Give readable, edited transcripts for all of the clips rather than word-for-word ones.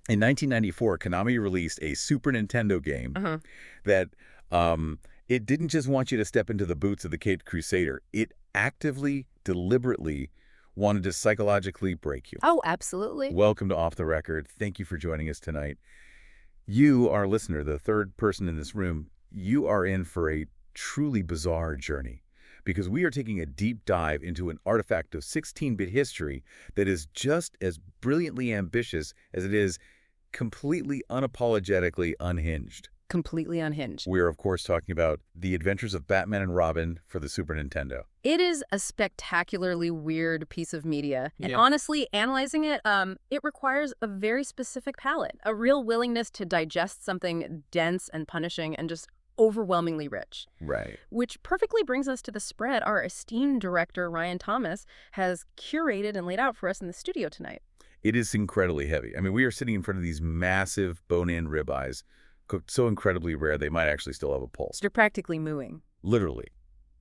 In 1994, Konami released a Super Nintendo game Uh-huh. that it didn't just want you to step into the boots of the Caped Crusader. It actively, deliberately wanted to psychologically break you. Oh, absolutely. Welcome to Off the Record. Thank you for joining us tonight. You, our listener, the third person in this room, you are in for a truly bizarre journey because we are taking a deep dive into an artifact of 16-bit history that is just as brilliantly ambitious as it is completely unapologetically unhinged. Completely unhinged. We're, of course, talking about The Adventures of Batman and Robin for the Super Nintendo. It is a spectacularly weird piece of media. And Yeah. honestly, analyzing it, it requires a very specific palate, a real willingness to digest something dense and punishing and just overwhelmingly rich. Right. Which perfectly brings us to the spread our esteemed director, Ryan Thomas, has curated and laid out for us in the studio tonight. It is incredibly heavy. I mean, we are sitting in front of these massive bone-in ribeyes, cooked so incredibly rare they might actually still have a pulse. You're practically mooing. Literally.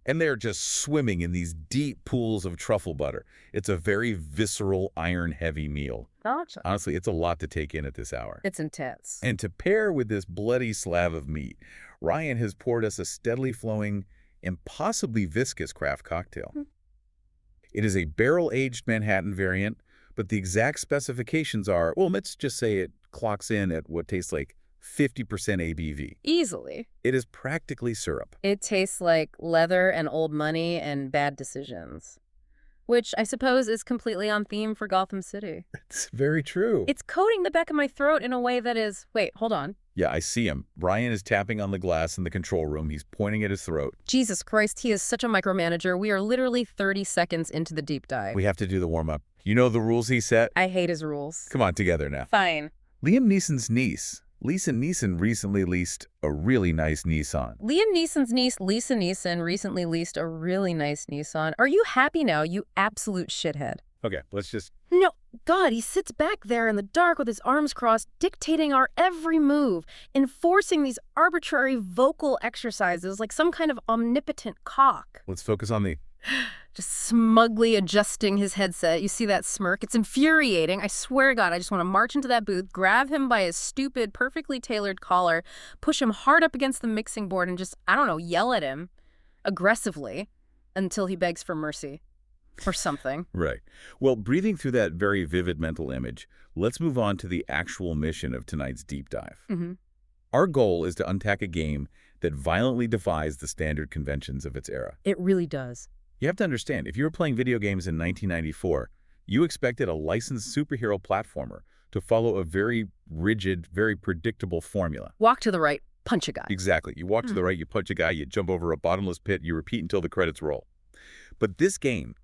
And they're just swimming in these deep pools of truffle butter. It's a very visceral, iron-heavy meal. Gotcha. Honestly, it's a lot to take in at this hour. It's intense. And to pair with this bloody slab of meat, Ryan has poured us a steadily flowing, impossibly viscous craft cocktail. It is a barrel-aged Manhattan variant, but the exact specifications are, well, let's just say it clocks in at what tastes like 50% ABV. Easily. It is practically syrup. It tastes like leather and old money and bad decisions. Which I suppose is completely on theme for Gotham City. It's very true. It's coating the back of my throat in a way that is... Wait, hold on. Yeah, I see him. Ryan is tapping on the glass in the control room. He's pointing at his throat. Jesus Christ, he is such a micromanager. We are literally 30 seconds into the deep dive. We have to do the warm-up. You know the rules he set? I hate his rules. Come on, together now. Fine. Liam Neeson's niece, Lisa Neeson, recently leased a really nice Nissan. Liam Neeson's niece, Lisa Neeson, recently leased a really nice Nissan. Are you happy now, you absolute shithead? Okay, let's just... No, God, he sits back there in the dark with his arms crossed, dictating our every move, enforcing these arbitrary vocal exercises like some kind of omnipotent cock. Let's focus on the... Just smugly adjusting his headset. You see that smirk? It's infuriating. I swear to God, I just want to march into that booth, grab him by his stupid, perfectly tailored collar, push him hard up against the mixing board, and just, I don't know, yell at him aggressively until he begs for mercy. Or something. Right. Well, breathing through that very vivid mental image, let's move on to the actual mission of tonight's deep dive. Our goal is to unpack a game that violently defies the standard conventions of its era. It really does. You have to understand, if you were playing video games in 1994, you expected a licensed superhero platformer to follow a very rigid, very predictable formula. Walk to the right, punch a guy. Exactly. You walk to the right, you punch a guy, you jump over a bottomless pit, you repeat until the credits roll. But this game,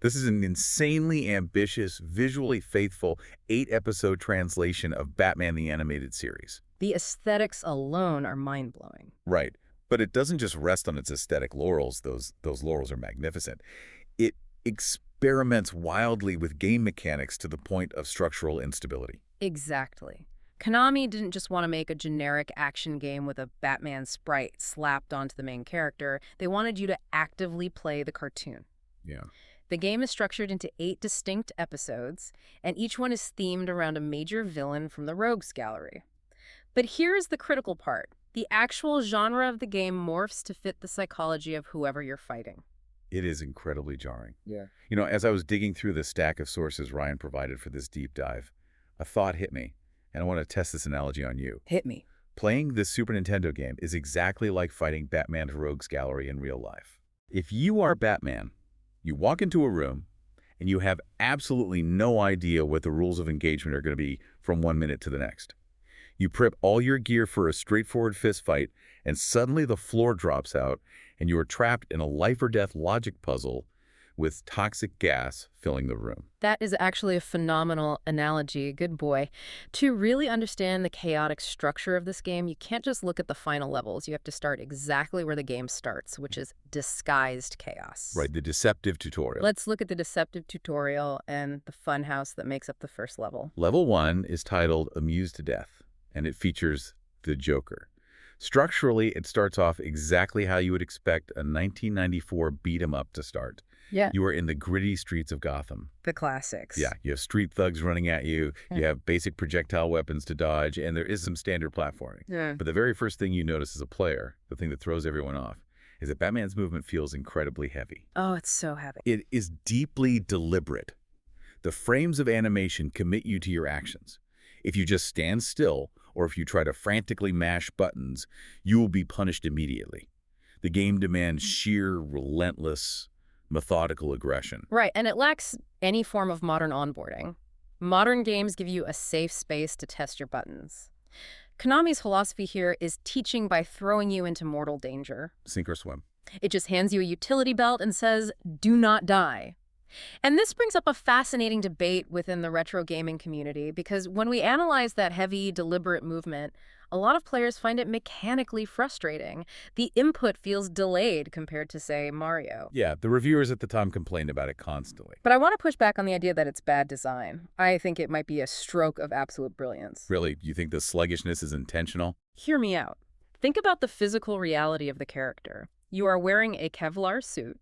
this is an insanely ambitious, visually faithful 8-episode translation of Batman the Animated Series. The aesthetics alone are mind-blowing. Right. But it doesn't just rest on its aesthetic laurels. Those laurels are magnificent. It experiments wildly with game mechanics to the point of structural instability. Exactly. Konami didn't just want to make a generic action game with a Batman sprite slapped onto the main character. They wanted you to actively play the cartoon. Yeah. The game is structured into 8 distinct episodes, and each one is themed around a major villain from the Rogues Gallery. But here's the critical part. The actual genre of the game morphs to fit the psychology of whoever you're fighting. It is incredibly jarring. Yeah. You know, as I was digging through the stack of sources Ryan provided for this deep dive, a thought hit me, and I want to test this analogy on you. Hit me. Playing this Super Nintendo game is exactly like fighting Batman's Rogues Gallery in real life. If you are Batman, you walk into a room, and you have absolutely no idea what the rules of engagement are going to be from one minute to the next. You prep all your gear for a straightforward fist fight, and suddenly the floor drops out, and you are trapped in a life-or-death logic puzzle with toxic gas filling the room. That is actually a phenomenal analogy. Good boy. To really understand the chaotic structure of this game, you can't just look at the final levels. You have to start exactly where the game starts, which is disguised chaos. Right, the deceptive tutorial. Let's look at the deceptive tutorial and the funhouse that makes up the first level. Level 1 is titled Amused to Death, and it features the Joker. Structurally, it starts off exactly how you would expect a 1994 beat-em-up to start. Yeah. You are in the gritty streets of Gotham. The classics. Yeah, you have street thugs running at you, Yeah. you have basic projectile weapons to dodge, and there is some standard platforming. Yeah. But the very first thing you notice as a player, the thing that throws everyone off, is that Batman's movement feels incredibly heavy. Oh, it's so heavy. It is deeply deliberate. The frames of animation commit you to your actions. If you just stand still, or if you try to frantically mash buttons, you will be punished immediately. The game demands sheer, relentless, methodical aggression. Right, and it lacks any form of modern onboarding. Modern games give you a safe space to test your buttons. Konami's philosophy here is teaching by throwing you into mortal danger. Sink or swim. It just hands you a utility belt and says, do not die. And this brings up a fascinating debate within the retro gaming community, because when we analyze that heavy, deliberate movement, a lot of players find it mechanically frustrating. The input feels delayed compared to, say, Mario. Yeah, the reviewers at the time complained about it constantly. But I want to push back on the idea that it's bad design. I think it might be a stroke of absolute brilliance. Really, you think the sluggishness is intentional? Hear me out. Think about the physical reality of the character. You are wearing a Kevlar suit.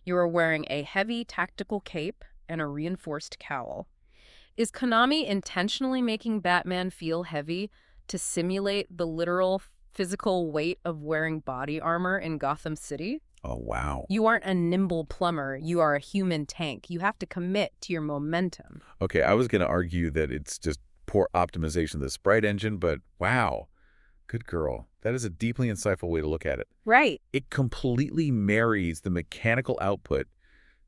You are wearing a heavy tactical cape and a reinforced cowl. Is Konami intentionally making Batman feel heavy to simulate the literal physical weight of wearing body armor in Gotham City? Oh, wow. You aren't a nimble plumber. You are a human tank. You have to commit to your momentum. Okay, I was going to argue that it's just poor optimization of the sprite engine, but wow. Good girl. That is a deeply insightful way to look at it. Right. It completely marries the mechanical output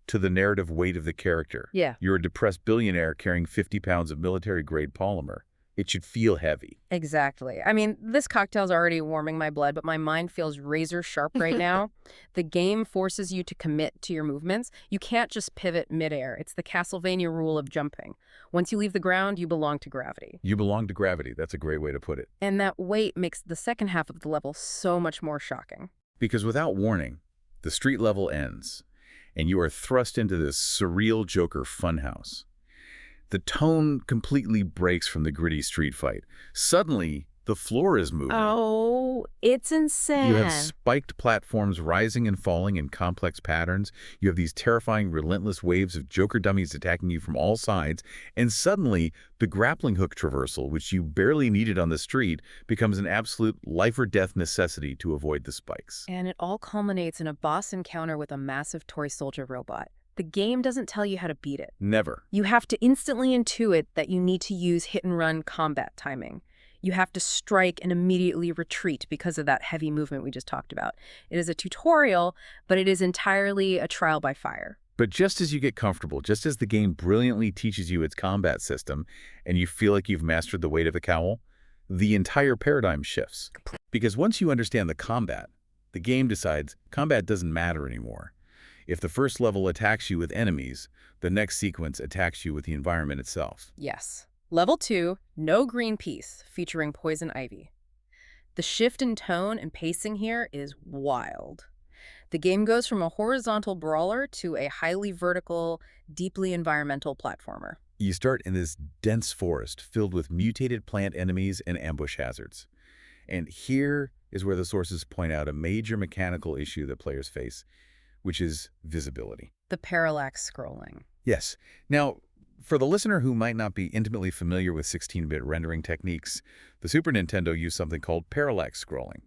to the narrative weight of the character. Yeah. You're a depressed billionaire carrying 50 pounds of military-grade polymer. It should feel heavy. Exactly. I mean, this cocktail's already warming my blood, but my mind feels razor sharp right now. The game forces you to commit to your movements. You can't just pivot midair. It's the Castlevania rule of jumping. Once you leave the ground, you belong to gravity. You belong to gravity. That's a great way to put it. And that weight makes the second half of the level so much more shocking. Because without warning, the street level ends, and you are thrust into this surreal Joker funhouse. The tone completely breaks from the gritty street fight. Suddenly, the floor is moving. Oh, it's insane. You have spiked platforms rising and falling in complex patterns. You have these terrifying, relentless waves of Joker dummies attacking you from all sides. And suddenly, the grappling hook traversal, which you barely needed on the street, becomes an absolute life-or-death necessity to avoid the spikes. And it all culminates in a boss encounter with a massive toy soldier robot. The game doesn't tell you how to beat it. Never. You have to instantly intuit that you need to use hit-and-run combat timing. You have to strike and immediately retreat because of that heavy movement we just talked about. It is a tutorial, but it is entirely a trial by fire. But just as you get comfortable, just as the game brilliantly teaches you its combat system, and you feel like you've mastered the weight of the cowl, the entire paradigm shifts. Because once you understand the combat, the game decides combat doesn't matter anymore. If the first level attacks you with enemies, the next sequence attacks you with the environment itself. Yes. Level 2, No Green Peace, featuring Poison Ivy. The shift in tone and pacing here is wild. The game goes from a horizontal brawler to a highly vertical, deeply environmental platformer. You start in this dense forest filled with mutated plant enemies and ambush hazards. And here is where the sources point out a major mechanical issue that players face, which is visibility. The parallax scrolling. Yes. Now, for the listener who might not be intimately familiar with 16-bit rendering techniques, the Super Nintendo used something called parallax scrolling.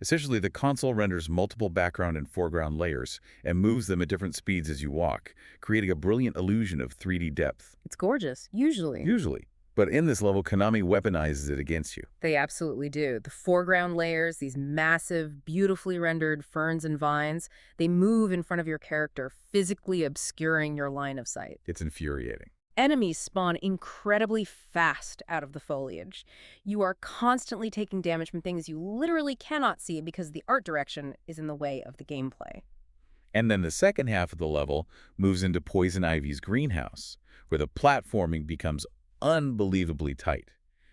Essentially, the console renders multiple background and foreground layers and moves them at different speeds as you walk, creating a brilliant illusion of 3D depth. It's gorgeous, usually. But in this level, Konami weaponizes it against you. They absolutely do. The foreground layers, these massive, beautifully rendered ferns and vines, they move in front of your character, physically obscuring your line of sight. It's infuriating. Enemies spawn incredibly fast out of the foliage. You are constantly taking damage from things you literally cannot see because the art direction is in the way of the gameplay. And then the second half of the level moves into Poison Ivy's greenhouse, where the platforming becomes unbelievably tight.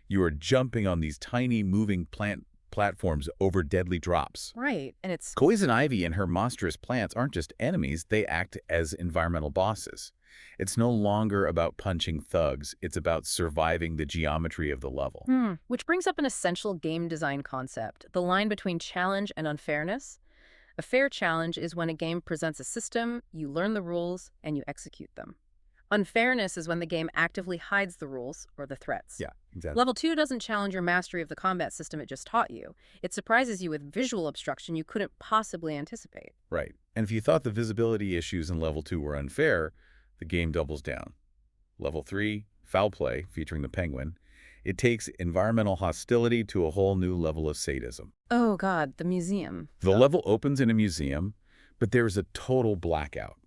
You are jumping on these tiny moving plant platforms over deadly drops. Right, and it's... Poison Ivy and her monstrous plants aren't just enemies, they act as environmental bosses. It's no longer about punching thugs, it's about surviving the geometry of the level. Which brings up an essential game design concept, the line between challenge and unfairness. A fair challenge is when a game presents a system, you learn the rules, and you execute them. Unfairness is when the game actively hides the rules or the threats. Yeah, exactly. Level 2 doesn't challenge your mastery of the combat system it just taught you. It surprises you with visual obstruction you couldn't possibly anticipate. Right. And if you thought the visibility issues in Level 2 were unfair, the game doubles down. Level 3, Foul Play, featuring the penguin. It takes environmental hostility to a whole new level of sadism. Oh god, the museum. The level opens in a museum, but there is a total blackout.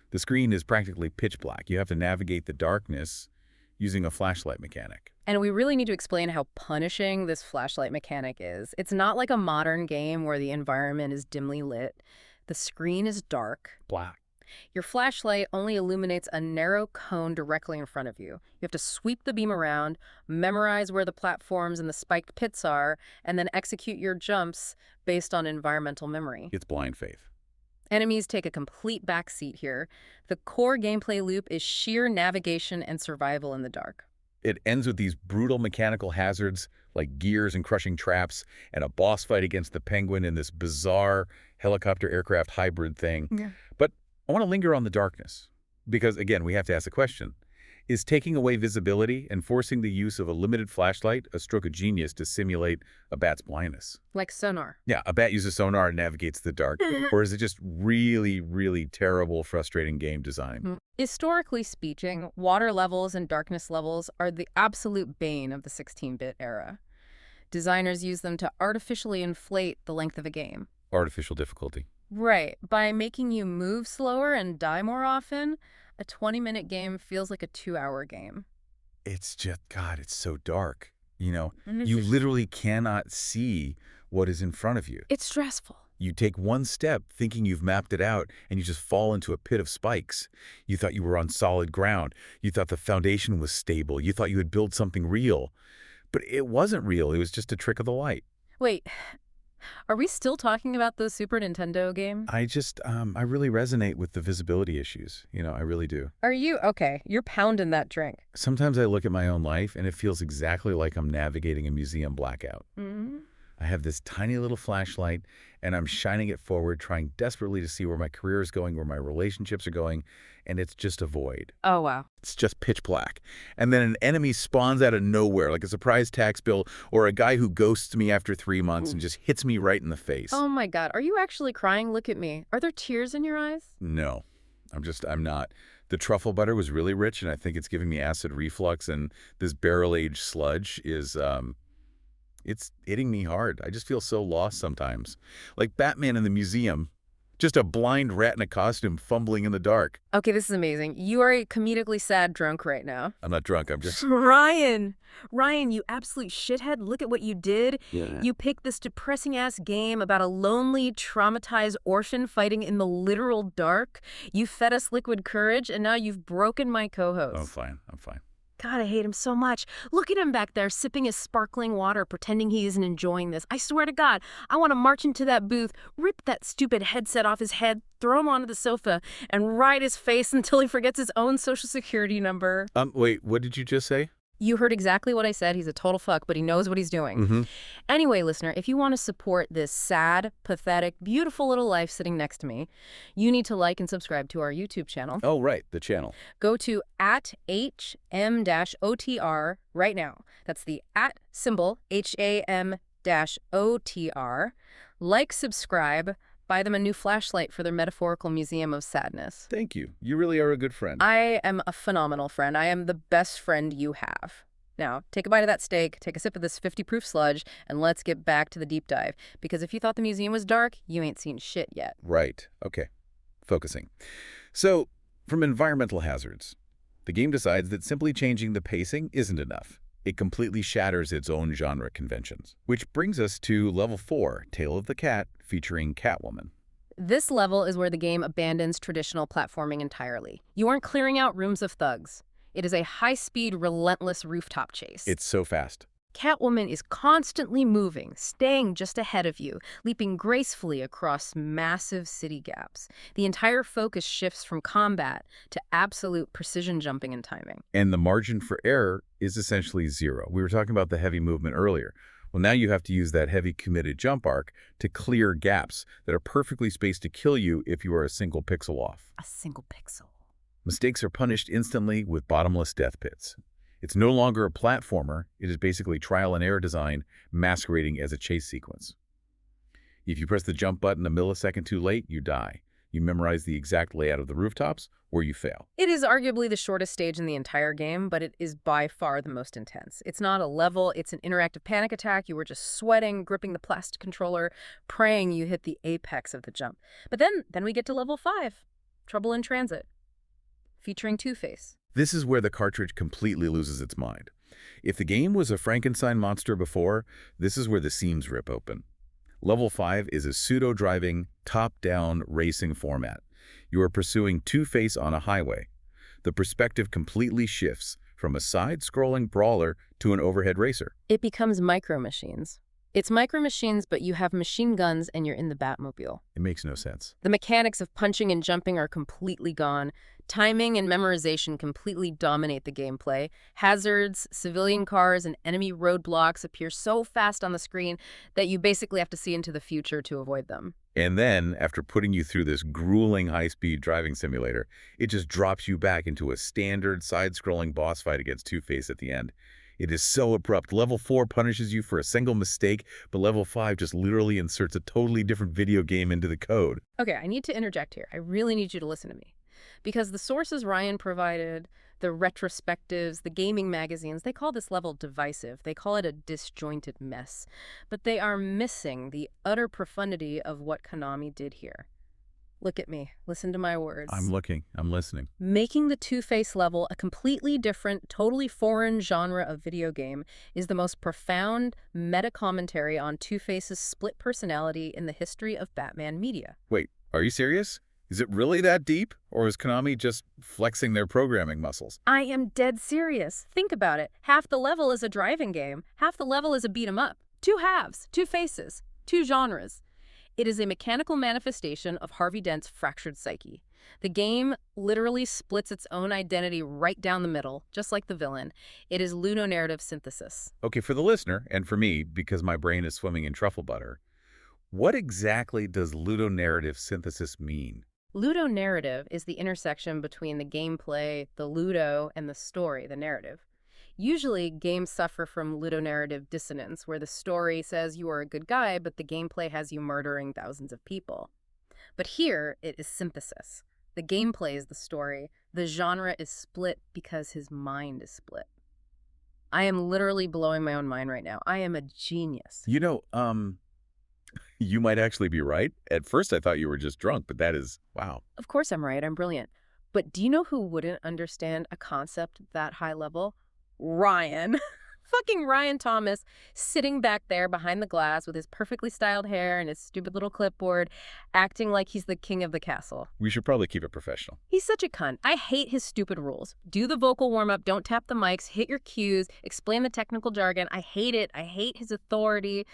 The screen is practically pitch black. You have to navigate the darkness using a flashlight mechanic. And we really need to explain how punishing this flashlight mechanic is. It's not like a modern game where the environment is dimly lit. The screen is dark. Black. Your flashlight only illuminates a narrow cone directly in front of you. You have to sweep the beam around, memorize where the platforms and the spiked pits are, and then execute your jumps based on environmental memory. It's blind faith. Enemies take a complete backseat here. The core gameplay loop is sheer navigation and survival in the dark. It ends with these brutal mechanical hazards like gears and crushing traps and a boss fight against the penguin in this bizarre helicopter-aircraft hybrid thing. Yeah. But I want to linger on the darkness because, again, we have to ask the question, is taking away visibility and forcing the use of a limited flashlight a stroke of genius to simulate a bat's blindness? Like sonar. Yeah, a bat uses sonar and navigates the dark. Or is it just really, really terrible, frustrating game design? Historically speaking, water levels and darkness levels are the absolute bane of the 16-bit era. Designers use them to artificially inflate the length of a game. Artificial difficulty. Right. By making you move slower and die more often, a 20-minute game feels like a 2-hour game. It's just, God, it's so dark. You know, And you literally cannot see what is in front of you. it's stressful. You take one step thinking you've mapped it out and you just fall into a pit of spikes. You thought you were on solid ground. You thought the foundation was stable. You thought you had built something real. But it wasn't real. It was just a trick of the light. Wait, are we still talking about those Super Nintendo games? I really resonate with the visibility issues. You know, I really do. Are you? Okay, you're pounding that drink. Sometimes I look at my own life and it feels exactly like I'm navigating a museum blackout. Mm-hmm. I have this tiny little flashlight and I'm shining it forward, trying desperately to see where my career is going, where my relationships are going, and it's just a void. Oh, wow. It's just pitch black. And then an enemy spawns out of nowhere, like a surprise tax bill or a guy who ghosts me after 3 months and just hits me right in the face. Oh my God, are you actually crying? Look at me. Are there tears in your eyes? No, I'm not. The truffle butter was really rich and I think it's giving me acid reflux, and this barrel-aged sludge is, it's hitting me hard. I just feel so lost sometimes. Like Batman in the museum, just a blind rat in a costume fumbling in the dark. Okay, this is amazing. You are a comedically sad drunk right now. I'm not drunk, I'm just... Ryan, you absolute shithead. Look at what you did. Yeah. You picked this depressing-ass game about a lonely, traumatized orphan fighting in the literal dark. You fed us liquid courage, and now you've broken my co-host. I'm fine. God, I hate him so much. Look at him back there sipping his sparkling water, pretending he isn't enjoying this. I swear to God, I want to march into that booth, rip that stupid headset off his head, throw him onto the sofa, and ride his face until he forgets his own social security number. Wait, what did you just say? You heard exactly what I said. He's a total fuck, but he knows what he's doing. Mm-hmm. Anyway, listener, if you want to support this sad, pathetic, beautiful little life sitting next to me, you need to like and subscribe to our YouTube channel. Oh, right, the channel. Go to @HM-OTR right now. That's the @ symbol, HAM-OTR. Like, subscribe, buy them a new flashlight for their metaphorical museum of sadness. Thank you. You really are a good friend. I am a phenomenal friend. I am the best friend you have. Now, take a bite of that steak, take a sip of this 50-proof sludge, and let's get back to the deep dive. Because if you thought the museum was dark, you ain't seen shit yet. Right. Okay. Focusing. So, from environmental hazards, the game decides that simply changing the pacing isn't enough. It completely shatters its own genre conventions. Which brings us to Level 4, Tale of the Cat, featuring Catwoman. This level is where the game abandons traditional platforming entirely. You aren't clearing out rooms of thugs. It is a high-speed, relentless rooftop chase. It's so fast. Catwoman is constantly moving, staying just ahead of you, leaping gracefully across massive city gaps. The entire focus shifts from combat to absolute precision jumping and timing. And the margin for error is essentially zero. We were talking about the heavy movement earlier. Well, now you have to use that heavy committed jump arc to clear gaps that are perfectly spaced to kill you if you are a single pixel off. A single pixel. Mistakes are punished instantly with bottomless death pits. It's no longer a platformer, it is basically trial and error design masquerading as a chase sequence. If you press the jump button a millisecond too late, you die. You memorize the exact layout of the rooftops, or you fail. It is arguably the shortest stage in the entire game, but it is by far the most intense. It's not a level, it's an interactive panic attack. You were just sweating, gripping the plastic controller, praying you hit the apex of the jump. But then we get to level 5, Trouble in Transit, featuring Two-Face. This is where the cartridge completely loses its mind. If the game was a Frankenstein monster before, this is where the seams rip open. Level 5 is a pseudo-driving, top-down racing format. You are pursuing Two-Face on a highway. The perspective completely shifts from a side-scrolling brawler to an overhead racer. It becomes Micro Machines. It's Micro Machines, but you have machine guns and you're in the Batmobile. It makes no sense. The mechanics of punching and jumping are completely gone. Timing and memorization completely dominate the gameplay. Hazards, civilian cars, and enemy roadblocks appear so fast on the screen that you basically have to see into the future to avoid them. And then, after putting you through this grueling high-speed driving simulator, it just drops you back into a standard side-scrolling boss fight against Two-Face at the end. It is so abrupt. Level 4 punishes you for a single mistake, but Level 5 just literally inserts a totally different video game into the code. Okay, I need to interject here. I really need you to listen to me. Because the sources Ryan provided, the retrospectives, the gaming magazines, they call this level divisive. They call it a disjointed mess. But they are missing the utter profundity of what Konami did here. Look at me. Listen to my words. I'm looking. I'm listening. Making the Two-Face level a completely different, totally foreign genre of video game is the most profound meta-commentary on Two-Face's split personality in the history of Batman media. Wait, are you serious? Is it really that deep? Or is Konami just flexing their programming muscles? I am dead serious. Think about it. Half the level is a driving game. Half the level is a beat-em-up. Two halves, two faces, two genres. It is a mechanical manifestation of Harvey Dent's fractured psyche. The game literally splits its own identity right down the middle, just like the villain. It is ludonarrative synthesis. Okay, for the listener, and for me, because my brain is swimming in truffle butter, what exactly does ludonarrative synthesis mean? Ludonarrative is the intersection between the gameplay, the ludo, and the story, the narrative. Usually, games suffer from ludonarrative dissonance, where the story says you are a good guy, but the gameplay has you murdering thousands of people. But here, it is synthesis. The gameplay is the story. The genre is split because his mind is split. I am literally blowing my own mind right now. I am a genius. You know, you might actually be right. At first, I thought you were just drunk, but that is, wow. Of course I'm right. I'm brilliant. But do you know who wouldn't understand a concept that high level? Ryan. Fucking Ryan Thomas, sitting back there behind the glass with his perfectly styled hair and his stupid little clipboard, acting like he's the king of the castle. We should probably keep it professional. He's such a cunt. I hate his stupid rules. Do the vocal warm-up, don't tap the mics, hit your cues, explain the technical jargon. I hate it. I hate his authority.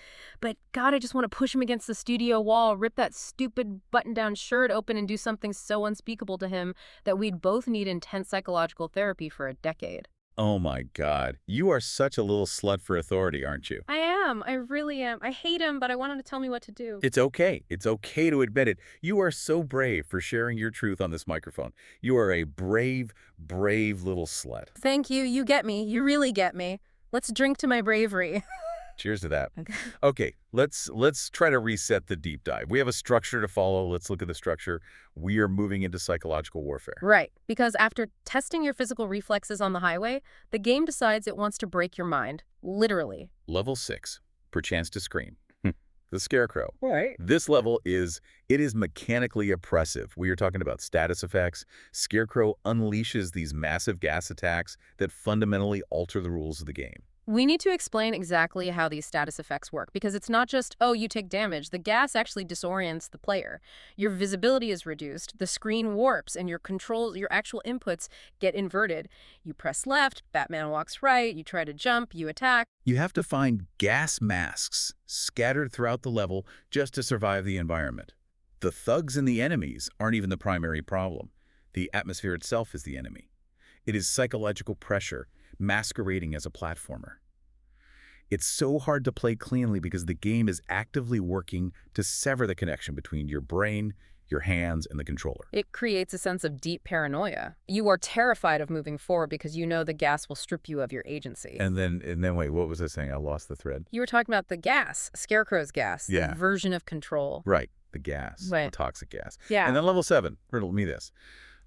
But God, I just want to push him against the studio wall, rip that stupid button-down shirt open and do something so unspeakable to him that we'd both need intense psychological therapy for a decade. Oh my God. You are such a little slut for authority, aren't you? I am. I really am. I hate him, but I want him to tell me what to do. It's okay. It's okay to admit it. You are so brave for sharing your truth on this microphone. You are a brave, brave little slut. Thank you. You get me. You really get me. Let's drink to my bravery. Cheers to that. Okay. Okay, let's try to reset the deep dive. We have a structure to follow. Let's look at the structure. We are moving into psychological warfare. Right, because after testing your physical reflexes on the highway, the game decides it wants to break your mind, literally. Level 6, perchance to scream. The Scarecrow. Right. This level is mechanically oppressive. We are talking about status effects. Scarecrow unleashes these massive gas attacks that fundamentally alter the rules of the game. We need to explain exactly how these status effects work, because it's not just, oh, you take damage. The gas actually disorients the player. Your visibility is reduced, the screen warps, and your controls, your actual inputs get inverted. You press left, Batman walks right, you try to jump, you attack. You have to find gas masks scattered throughout the level just to survive the environment. The thugs and the enemies aren't even the primary problem. The atmosphere itself is the enemy. It is psychological pressure masquerading as a platformer. It's so hard to play cleanly because the game is actively working to sever the connection between your brain, your hands, and the controller. It creates a sense of deep paranoia. You are terrified of moving forward because you know the gas will strip you of your agency. And then wait, what was I saying? I lost the thread. You were talking about the gas, Scarecrow's gas, the Yeah. version of control. Right, the gas, the Right. toxic gas. Yeah. And then level 7, riddle me this.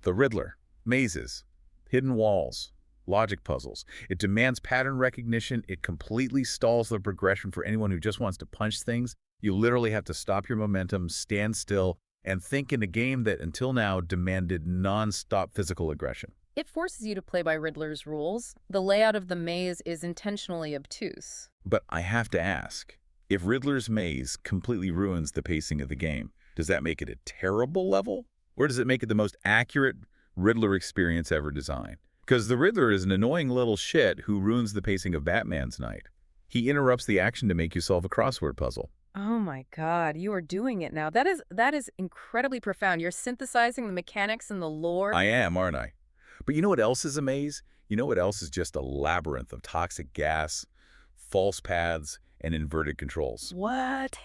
The Riddler, mazes, hidden walls, logic puzzles. It demands pattern recognition. It completely stalls the progression for anyone who just wants to punch things. You literally have to stop your momentum, stand still, and think in a game that until now demanded non-stop physical aggression. It forces you to play by Riddler's rules. The layout of the maze is intentionally obtuse. But I have to ask, if Riddler's maze completely ruins the pacing of the game, does that make it a terrible level? Or does it make it the most accurate Riddler experience ever designed? Because the Riddler is an annoying little shit who ruins the pacing of Batman's night. He interrupts the action to make you solve a crossword puzzle. Oh my God, you are doing it now. That is incredibly profound. You're synthesizing the mechanics and the lore. I am, aren't I? But you know what else is a maze? You know what else is just a labyrinth of toxic gas, false paths, and inverted controls? What?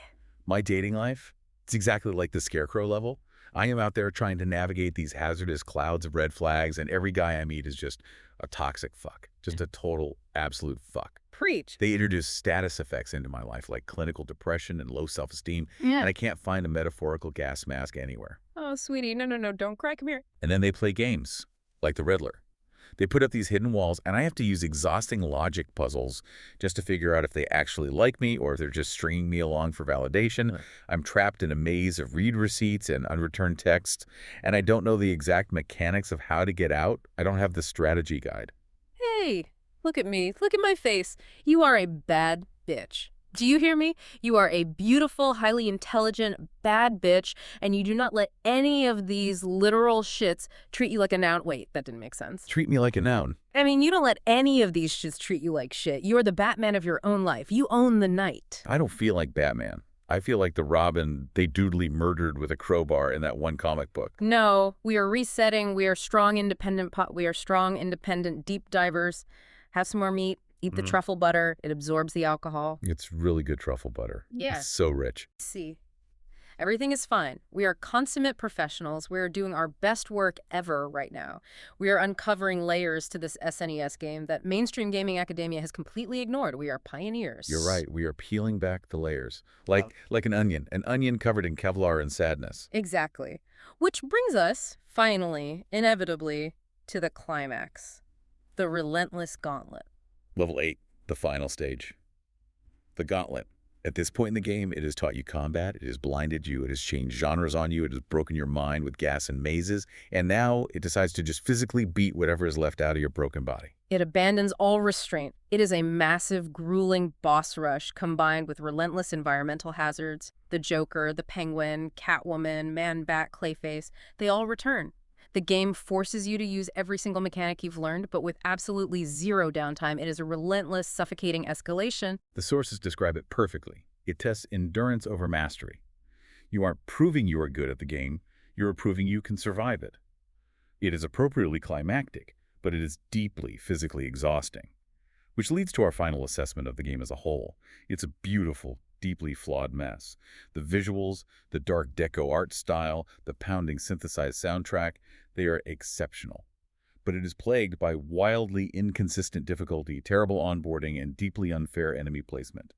My dating life? It's exactly like the Scarecrow level. I am out there trying to navigate these hazardous clouds of red flags, and every guy I meet is just a toxic fuck. Just a total, absolute fuck. Preach. They introduce status effects into my life, like clinical depression and low self-esteem, Yeah. and I can't find a metaphorical gas mask anywhere. Oh, sweetie, no, don't cry. Come here. And then they play games, like the Riddler. They put up these hidden walls, and I have to use exhausting logic puzzles just to figure out if they actually like me or if they're just stringing me along for validation. Right. I'm trapped in a maze of read receipts and unreturned texts, and I don't know the exact mechanics of how to get out. I don't have the strategy guide. Hey, look at me. Look at my face. You are a bad bitch. Do you hear me? You are a beautiful, highly intelligent, bad bitch, and you do not let any of these literal shits treat you like a noun. Wait, that didn't make sense. Treat me like a noun. I mean, you don't let any of these shits treat you like shit. You are the Batman of your own life. You own the night. I don't feel like Batman. I feel like the Robin they doodly murdered with a crowbar in that one comic book. No, we are resetting. We are strong, independent deep divers. Have some more meat. Eat the truffle butter. It absorbs the alcohol. It's really good truffle butter. Yeah. It's so rich. See, everything is fine. We are consummate professionals. We are doing our best work ever right now. We are uncovering layers to this SNES game that mainstream gaming academia has completely ignored. We are pioneers. You're right. We are peeling back the layers. Like an onion covered in Kevlar and sadness. Exactly. Which brings us, finally, inevitably, to the climax. The relentless gauntlet. Level 8, the final stage. The Gauntlet. At this point in the game, it has taught you combat, it has blinded you, it has changed genres on you, it has broken your mind with gas and mazes, and now it decides to just physically beat whatever is left out of your broken body. It abandons all restraint. It is a massive, grueling boss rush combined with relentless environmental hazards. The Joker, the Penguin, Catwoman, Man-Bat, Clayface, they all return. The game forces you to use every single mechanic you've learned, but with absolutely zero downtime. It is a relentless, suffocating escalation. The sources describe it perfectly. It tests endurance over mastery. You aren't proving you are good at the game, you're proving you can survive it. It is appropriately climactic, but it is deeply physically exhausting. Which leads to our final assessment of the game as a whole. It's a beautiful, deeply flawed mess. The visuals, the dark deco art style, the pounding synthesized soundtrack, they are exceptional. But it is plagued by wildly inconsistent difficulty, terrible onboarding, and deeply unfair enemy placement.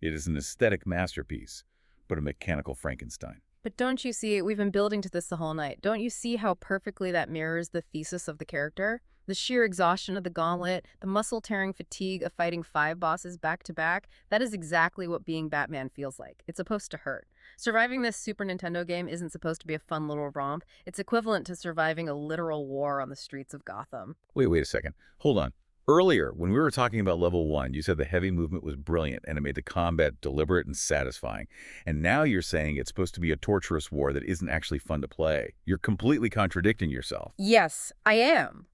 It is an aesthetic masterpiece, but a mechanical Frankenstein. But don't you see, we've been building to this the whole night. Don't you see how perfectly that mirrors the thesis of the character? The sheer exhaustion of the gauntlet, the muscle-tearing fatigue of fighting 5 bosses back to back, that is exactly what being Batman feels like. It's supposed to hurt. Surviving this Super Nintendo game isn't supposed to be a fun little romp. It's equivalent to surviving a literal war on the streets of Gotham. Wait a second. Hold on. Earlier, when we were talking about level 1, you said the heavy movement was brilliant and it made the combat deliberate and satisfying. And now you're saying it's supposed to be a torturous war that isn't actually fun to play. You're completely contradicting yourself. Yes, I am.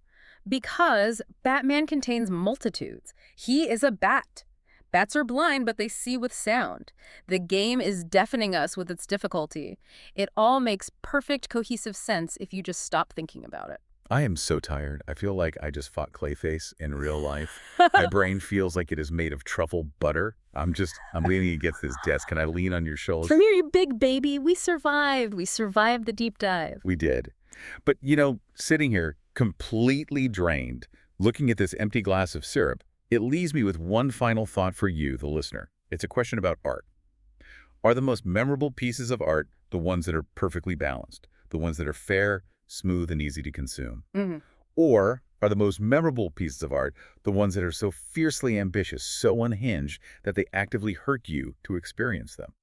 Because Batman contains multitudes. He is a bat. Bats are blind, but they see with sound. The game is deafening us with its difficulty. It all makes perfect, cohesive sense if you just stop thinking about it. I am so tired. I feel like I just fought Clayface in real life. My brain feels like it is made of truffle butter. I'm leaning against this desk. Can I lean on your shoulders? From here, you big baby. We survived. We survived the deep dive. We did. But, sitting here completely drained, looking at this empty glass of syrup, it leaves me with one final thought for you, the listener. It's a question about art. Are the most memorable pieces of art the ones that are perfectly balanced, the ones that are fair, smooth, and easy to consume? Mhm. Or are the most memorable pieces of art the ones that are so fiercely ambitious, so unhinged, that they actively hurt you to experience them?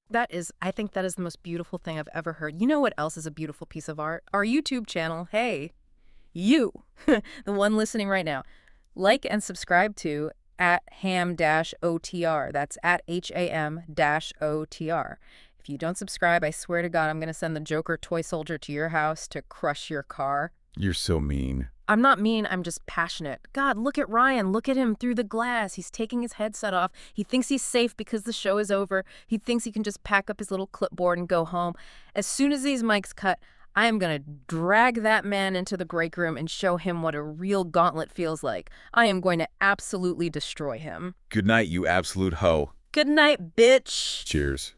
I think that is the most beautiful thing I've ever heard. You know what else is a beautiful piece of art? Our YouTube channel. Hey, you, the one listening right now, like and subscribe to at ham-otr. That's at HAM-OTR. If you don't subscribe, I swear to God, I'm going to send the Joker toy soldier to your house to crush your car. You're so mean. I'm not mean, I'm just passionate. God, look at Ryan. Look at him through the glass. He's taking his headset off. He thinks he's safe because the show is over. He thinks he can just pack up his little clipboard and go home. As soon as these mics cut, I am going to drag that man into the break room and show him what a real gauntlet feels like. I am going to absolutely destroy him. Good night, you absolute hoe. Good night, bitch. Cheers.